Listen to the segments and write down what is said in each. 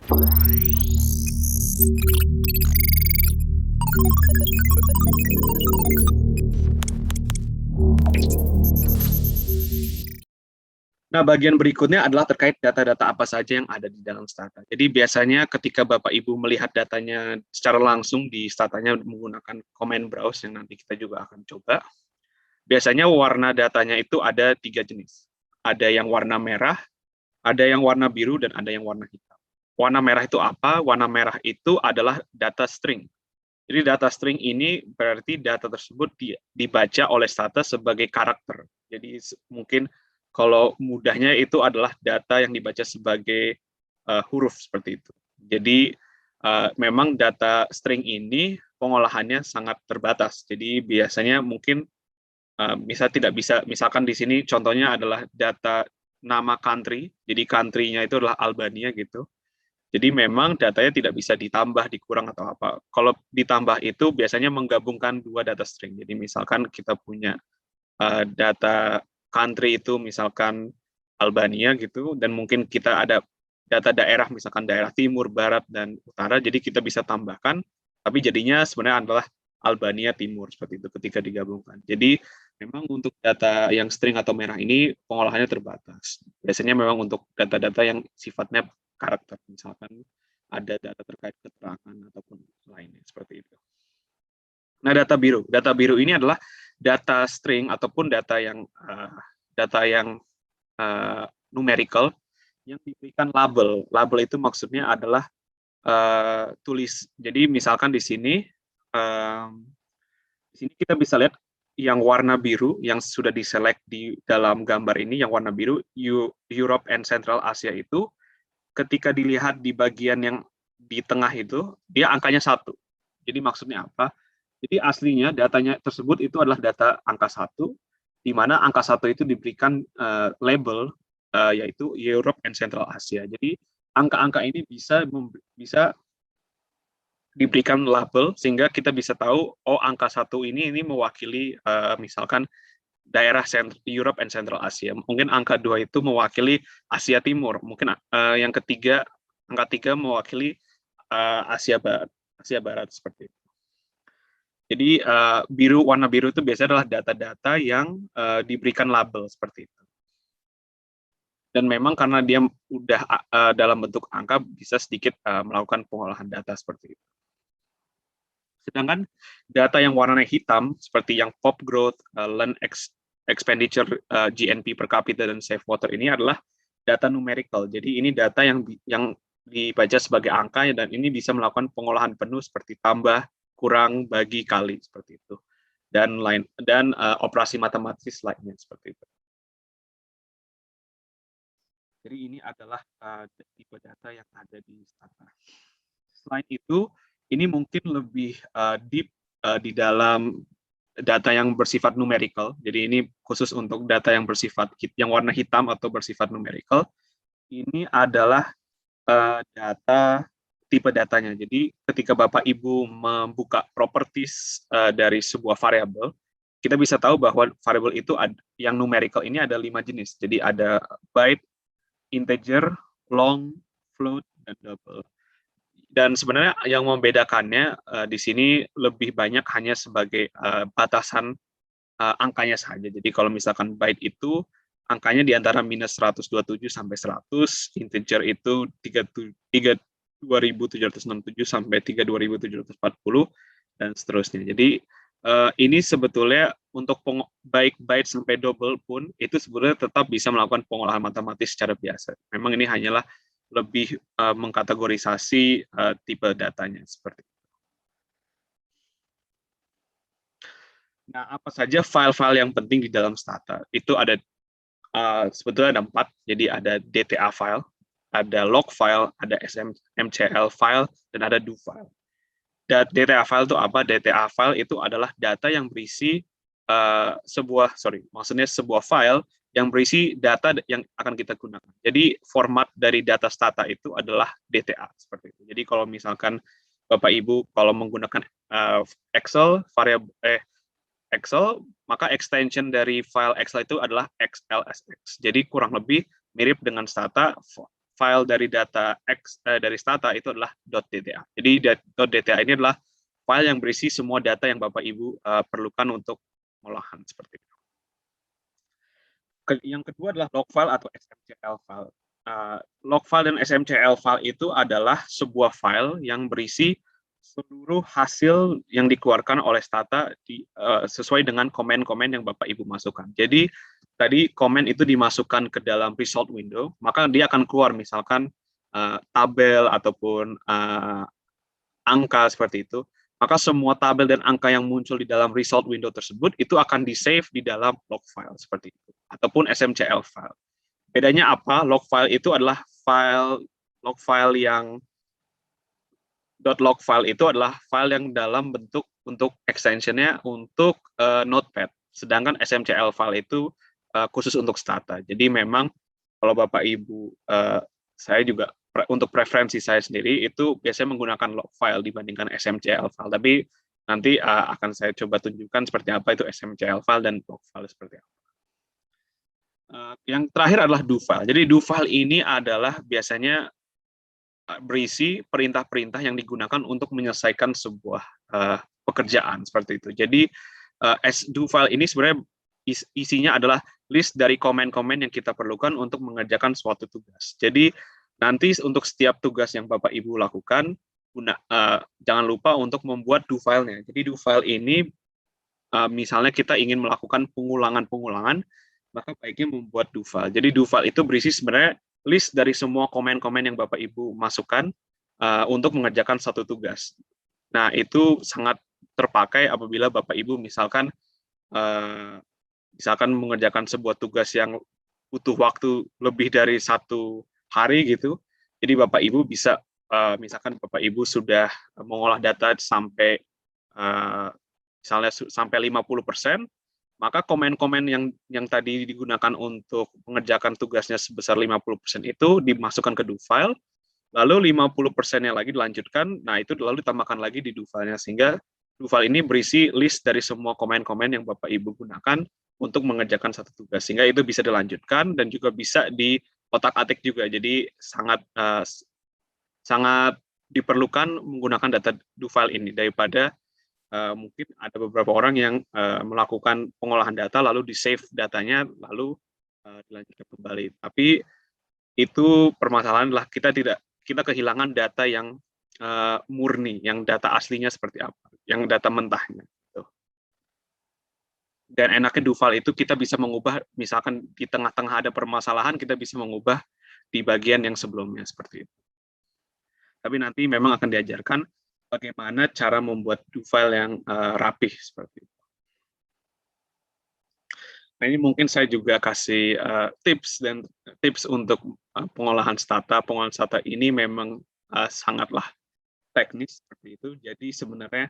Nah, bagian berikutnya adalah terkait data-data apa saja yang ada di dalam Stata. Jadi biasanya ketika Bapak Ibu melihat datanya secara langsung di Statanya menggunakan command browse yang nanti kita juga akan coba, biasanya warna datanya itu ada 3 jenis. Ada yang warna merah, ada yang warna biru, dan ada yang warna hitam. Warna merah itu apa? Warna merah itu adalah data string. Jadi data string ini berarti data tersebut dibaca oleh Stata sebagai karakter. Jadi mungkin kalau mudahnya itu adalah data yang dibaca sebagai huruf seperti itu. Jadi memang data string ini pengolahannya sangat terbatas. Jadi biasanya mungkin misalkan di sini contohnya adalah data nama country. Jadi country-nya itu adalah Albania gitu. Jadi memang datanya tidak bisa ditambah, dikurang atau apa. Kalau ditambah itu biasanya menggabungkan dua data string. Jadi misalkan kita punya data country itu misalkan Albania gitu, dan mungkin kita ada data daerah, misalkan daerah timur, barat, dan utara, jadi kita bisa tambahkan, tapi jadinya sebenarnya adalah Albania Timur, seperti itu ketika digabungkan. Jadi memang untuk data yang string atau merah ini pengolahannya terbatas. Biasanya memang untuk data-data yang sifatnya karakter, misalkan ada data terkait keterangan ataupun lainnya, seperti itu. Nah, data biru ini adalah data string ataupun data yang numerical yang diberikan label. Label itu maksudnya adalah tulis. Jadi misalkan di sini kita bisa lihat yang warna biru yang sudah diselect di dalam gambar ini, yang warna biru Europe and Central Asia itu ketika dilihat di bagian yang di tengah itu dia angkanya 1. Jadi maksudnya apa? Jadi aslinya datanya tersebut itu adalah data angka 1, di mana angka 1 itu diberikan label yaitu Europe and Central Asia. Jadi angka-angka ini bisa diberikan label sehingga kita bisa tahu oh angka 1 ini mewakili misalkan daerah Europe and Central Asia. Mungkin angka 2 itu mewakili Asia Timur. Mungkin yang ketiga angka 3 mewakili Asia Barat seperti itu. Jadi warna biru itu biasanya adalah data-data yang diberikan label seperti itu. Dan memang karena dia udah dalam bentuk angka bisa sedikit melakukan pengolahan data seperti itu. Sedangkan data yang warnanya hitam seperti yang pop growth, land expenditure, GNP per kapita, dan save water ini adalah data numerical. Jadi ini data yang dibaca sebagai angka dan ini bisa melakukan pengolahan penuh seperti tambah, kurang, bagi, kali seperti itu. Dan operasi matematis lainnya seperti itu. Jadi ini adalah tipe data yang ada di Stata. Selain itu, ini mungkin lebih deep di dalam data yang bersifat numerical. Jadi ini khusus untuk data yang bersifat yang warna hitam atau bersifat numerical. Ini adalah data tipe datanya. Jadi ketika Bapak Ibu membuka properties dari sebuah variabel, kita bisa tahu bahwa variabel itu yang numerical ini ada 5 jenis. Jadi ada byte, integer, long, float, dan double. Dan sebenarnya yang membedakannya di sini lebih banyak hanya sebagai batasan angkanya saja. Jadi kalau misalkan byte itu angkanya di antara minus 127 sampai 100, integer itu 32.767 sampai 32.740, dan seterusnya. Jadi ini sebetulnya untuk baik byte sampai double pun itu sebetulnya tetap bisa melakukan pengolahan matematis secara biasa. Memang ini hanyalah lebih mengkategorisasi tipe datanya seperti itu. Nah, apa saja file-file yang penting di dalam Stata? Itu ada sebetulnya ada 4. Jadi ada DTA file, ada log file, ada SMCL file, dan ada do file. DTA file itu apa? DTA file itu adalah data yang berisi sebuah file yang berisi data yang akan kita gunakan. Jadi format dari data Stata itu adalah DTA seperti itu. Jadi kalau misalkan Bapak Ibu kalau menggunakan Excel Excel, maka extension dari file Excel itu adalah XLSX. Jadi kurang lebih mirip dengan Stata, file dari data dari Stata itu adalah .dta. Jadi .dta ini adalah file yang berisi semua data yang Bapak Ibu perlukan untuk pengolahan seperti itu. Yang kedua adalah log file atau SMCL file. Log file dan SMCL file itu adalah sebuah file yang berisi seluruh hasil yang dikeluarkan oleh Stata sesuai dengan komen-komen yang Bapak Ibu masukkan. Jadi tadi komen itu dimasukkan ke dalam result window, maka dia akan keluar misalkan tabel ataupun angka seperti itu. Maka semua tabel dan angka yang muncul di dalam result window tersebut itu akan di-save di dalam log file seperti itu, ataupun SMCL file. Bedanya apa? Log file itu adalah log file yang .log file itu adalah file yang dalam bentuk untuk extension-nya untuk Notepad. Sedangkan SMCL file itu khusus untuk Stata. Jadi memang kalau Bapak Ibu, saya juga untuk preferensi saya sendiri itu biasanya menggunakan log file dibandingkan SMCL file. Tapi nanti akan saya coba tunjukkan seperti apa itu SMCL file dan log file seperti apa. Yang terakhir adalah do file. Jadi do file ini adalah biasanya berisi perintah-perintah yang digunakan untuk menyelesaikan sebuah pekerjaan seperti itu. Jadi do file ini sebenarnya isinya adalah list dari komen-komen yang kita perlukan untuk mengerjakan suatu tugas. Jadi nanti untuk setiap tugas yang Bapak Ibu lakukan, jangan lupa untuk membuat do file-nya. Jadi do file ini misalnya kita ingin melakukan pengulangan-pengulangan, maka baiknya membuat do file. Jadi do file itu berisi sebenarnya list dari semua komen-komen yang Bapak Ibu masukkan untuk mengerjakan satu tugas. Nah, itu sangat terpakai apabila Bapak Ibu misalkan mengerjakan sebuah tugas yang butuh waktu lebih dari 1 hari gitu. Jadi Bapak Ibu bisa misalkan Bapak Ibu sudah mengolah data sampai misalnya sampai 50%, maka komen-komen yang tadi digunakan untuk mengerjakan tugasnya sebesar 50% itu dimasukkan ke do file, lalu 50%-nya lagi dilanjutkan, nah itu lalu ditambahkan lagi di do file-nya, sehingga do file ini berisi list dari semua komen-komen yang Bapak Ibu gunakan untuk mengerjakan satu tugas, sehingga itu bisa dilanjutkan dan juga bisa diotak-atik juga, jadi sangat diperlukan menggunakan data do file ini daripada mungkin ada beberapa orang yang melakukan pengolahan data lalu di-save datanya lalu dilanjutkan kembali. Tapi itu permasalahan adalah kita kehilangan data yang murni, yang data aslinya seperti apa, yang data mentahnya. Dan enaknya do file itu kita bisa mengubah, misalkan di tengah-tengah ada permasalahan, kita bisa mengubah di bagian yang sebelumnya seperti itu. Tapi nanti memang akan diajarkan bagaimana cara membuat do file yang rapih seperti itu. Nah, ini mungkin saya juga kasih tips untuk pengolahan Stata. Pengolahan Stata ini memang sangatlah teknis seperti itu. Jadi sebenarnya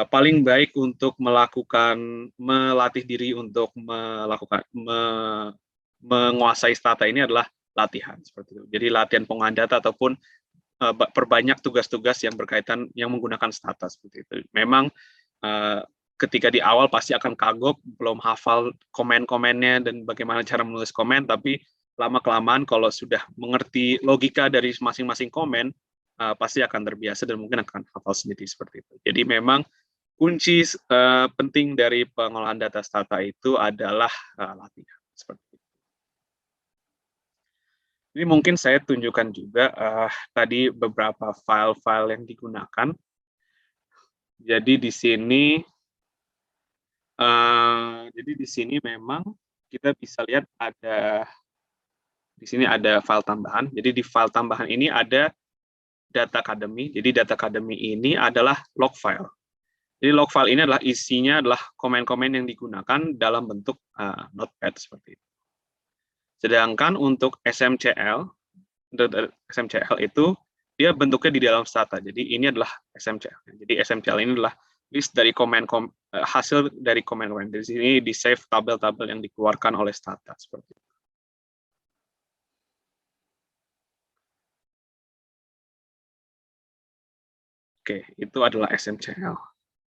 paling baik untuk melatih diri untuk menguasai Stata ini adalah latihan seperti itu. Jadi latihan pengolahan data ataupun perbanyak tugas-tugas yang berkaitan yang menggunakan Stata seperti itu. Memang ketika di awal pasti akan kagok, belum hafal komen-komennya dan bagaimana cara menulis komen, tapi lama-kelamaan kalau sudah mengerti logika dari masing-masing komen, pasti akan terbiasa dan mungkin akan hafal sendiri seperti itu. Jadi memang kunci penting dari pengolahan data Stata itu adalah latihan seperti itu. Ini mungkin saya tunjukkan juga tadi beberapa file-file yang digunakan. Jadi di sini, memang kita bisa lihat di sini ada file tambahan. Jadi di file tambahan ini ada data academy. Jadi data academy ini adalah log file. Jadi log file ini adalah isinya adalah komen-komen yang digunakan dalam bentuk notepad seperti itu. Sedangkan untuk SMCL itu dia bentuknya di dalam Stata. Jadi ini adalah SMCL. Jadi SMCL ini adalah list dari hasil dari komen-komen. Di sini di save tabel-tabel yang dikeluarkan oleh Stata seperti itu. Oke, itu adalah SMCL.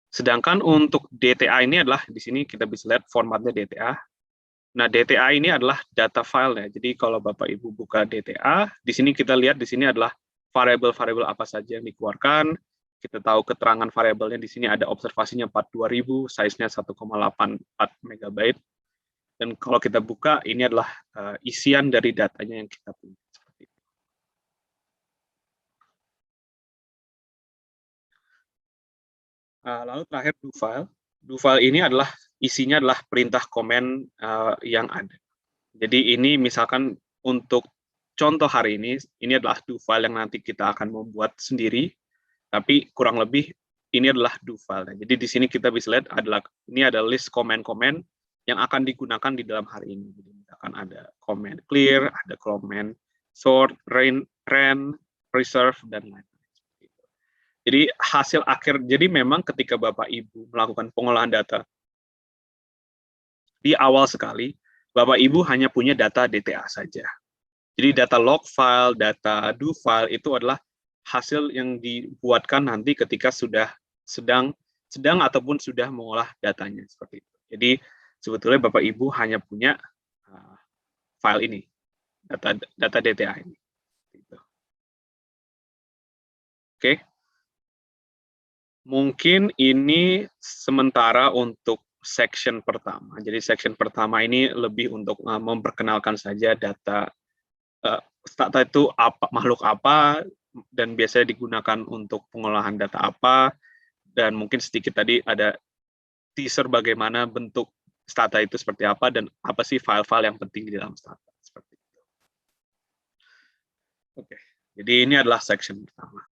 Sedangkan untuk DTA ini adalah di sini kita bisa lihat formatnya DTA. Nah, DTA ini adalah data file ya. Jadi kalau Bapak Ibu buka DTA, di sini kita lihat di sini adalah variabel-variabel apa saja yang dikeluarkan. Kita tahu keterangan variabelnya di sini ada observasinya 42.000, size-nya 1,84 MB. Dan kalau kita buka, ini adalah isian dari datanya yang kita punya. Seperti itu. Lalu terakhir do file. Do file ini adalah isinya adalah perintah komen yang ada. Jadi ini misalkan untuk contoh hari ini adalah do file yang nanti kita akan membuat sendiri, tapi kurang lebih ini adalah do file. Jadi di sini kita bisa lihat ini ada list komen-komen yang akan digunakan di dalam hari ini. Jadi misalkan ada comment clear, ada comment sort, ran, preserve, dan lain-lain. Jadi hasil akhir, jadi memang ketika Bapak Ibu melakukan pengolahan data, di awal sekali, Bapak Ibu hanya punya data DTA saja. Jadi data log file, data do file itu adalah hasil yang dibuatkan nanti ketika sudah sedang ataupun sudah mengolah datanya seperti itu. Jadi sebetulnya Bapak Ibu hanya punya file ini, data DTA ini. Oke. Mungkin ini sementara untuk section pertama. Jadi section pertama ini lebih untuk memperkenalkan saja data itu apa, makhluk apa, dan biasanya digunakan untuk pengolahan data apa, dan mungkin sedikit tadi ada teaser bagaimana bentuk stata itu seperti apa, dan apa sih file-file yang penting di dalam stata. Seperti itu. Oke, jadi ini adalah section pertama.